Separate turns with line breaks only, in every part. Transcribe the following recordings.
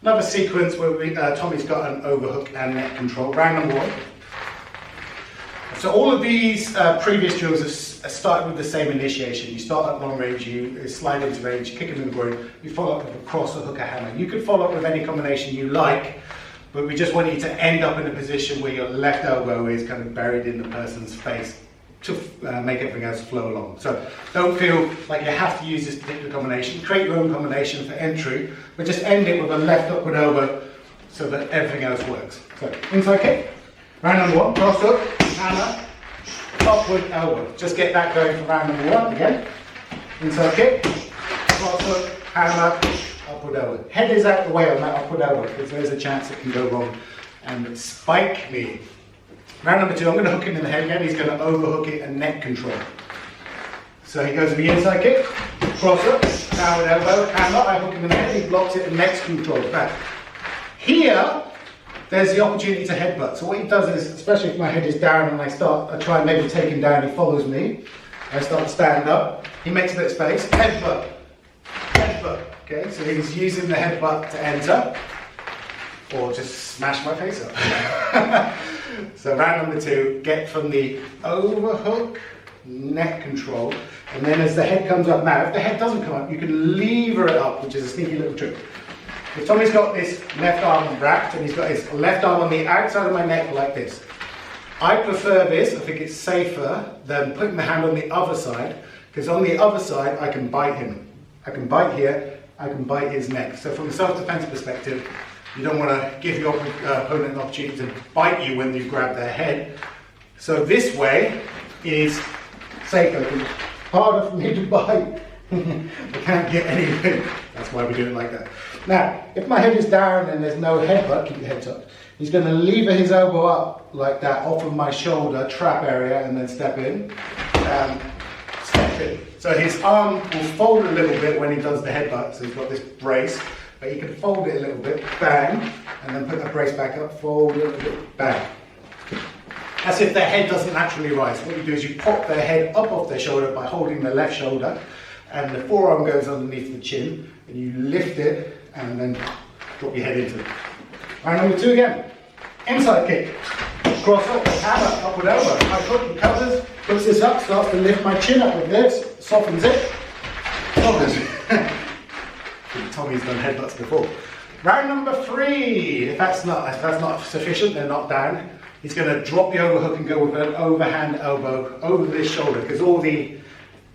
Another sequence where Tommy's got an overhook and neck control. Round number 1. So all of these previous drills have started with the same initiation. You start at long range, you slide into range, kick him in the groin, you follow up with a cross, a hook, a hammer. You could follow up with any combination you like, but we just want you to end up in a position where your left elbow is kind of buried in the person's face to make everything else flow along. So don't feel like you have to use this particular combination. Create your own combination for entry, but just end it with a left upward elbow so that everything else works. So inside kick, round number 1, cross hook, hammer, upward elbow. Just get that going for round number 1 again. Inside kick, cross hook, hammer, upward elbow. Head is out the way on that upward elbow because there's a chance it can go wrong and spike me. Round number 2, I'm going to hook him in the head again. He's going to overhook it and neck control. So he goes to the inside kick, cross hook, downward elbow, hammer, I hook him in the head, he blocks it and neck control back. Here, there's the opportunity to headbutt. So what he does is, especially if my head is down and I try and maybe take him down, he follows me. I start to stand up, he makes a bit of space, headbutt, headbutt. Okay, so he's using the headbutt to enter, or just smash my face up. So round number 2, get from the overhook, neck control, and then as the head comes up now, if the head doesn't come up, you can lever it up, which is a sneaky little trick. If Tommy's got this left arm wrapped and he's got his left arm on the outside of my neck like this, I prefer this, I think it's safer than putting the hand on the other side, because on the other side I can bite him. I can bite here, I can bite his neck. So from a self-defense perspective, you don't want to give your opponent an opportunity to bite you when you grab their head. So this way is safer. It's harder for me to bite. I can't get anything. That's why we do it like that. Now, if my head is down and there's no headbutt, keep your head tucked. He's going to lever his elbow up like that off of my shoulder, trap area, and then step in. Step in. So his arm will fold a little bit when he does the headbutt. So he's got this brace. But you can fold it a little bit, bang, and then put that brace back up, fold it a little bit, bang. As if their head doesn't naturally rise. What you do is you pop their head up off their shoulder by holding the left shoulder, and the forearm goes underneath the chin, and you lift it, and then drop your head into it. Round number 2 again. Inside kick. Cross up, hammer, upward elbow. My foot recovers, puts this up, starts to lift my chin up with this, softens it, softens it. Tommy's done headbutts before. Round number 3, if that's not sufficient, they're not down. He's going to drop the overhook and go with an overhand elbow over this shoulder, because all the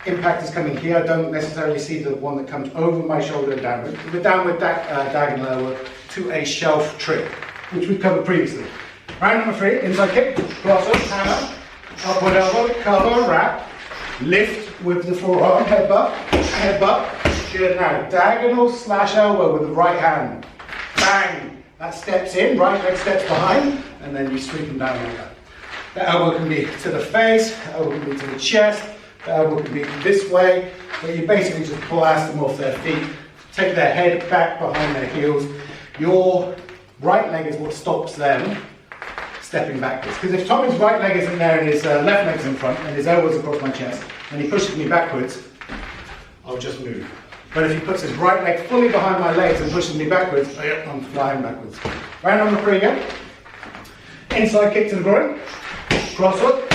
impact is coming here. I don't necessarily see the one that comes over my shoulder and downward. The downward diagonal elbow to a shelf trick, which we've covered previously. Round number 3, inside kick, cross up, hammer, upward elbow, cover, wrap, lift with the forearm, headbutt, headbutt. Good. Now, diagonal slash elbow with the right hand. Bang! That steps in, right leg steps behind, and then you sweep them down like that. The elbow can be to the face, the elbow can be to the chest, the elbow can be this way, but you basically just blast them off their feet, take their head back behind their heels. Your right leg is what stops them stepping backwards. Because if Tommy's right leg isn't there and his left leg's in front, and his elbow's across my chest, and he pushes me backwards, I'll just move. But if he puts his right leg fully behind my legs and pushes me backwards, I'm flying backwards. Round number 3 again. Inside kick to the groin. Cross hook.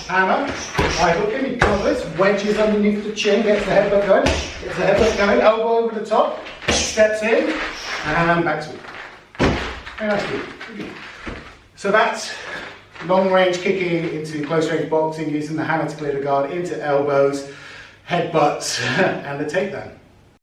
Hammer. I hook him, he covers. Wedges underneath the chin, gets the headbutt going. Gets the headbutt going. Elbow over the top. Steps in. And back sweep. Very nice move. So that's long range kicking into close range boxing, using the hammer to clear the guard, into elbows, headbutts, and the takedown.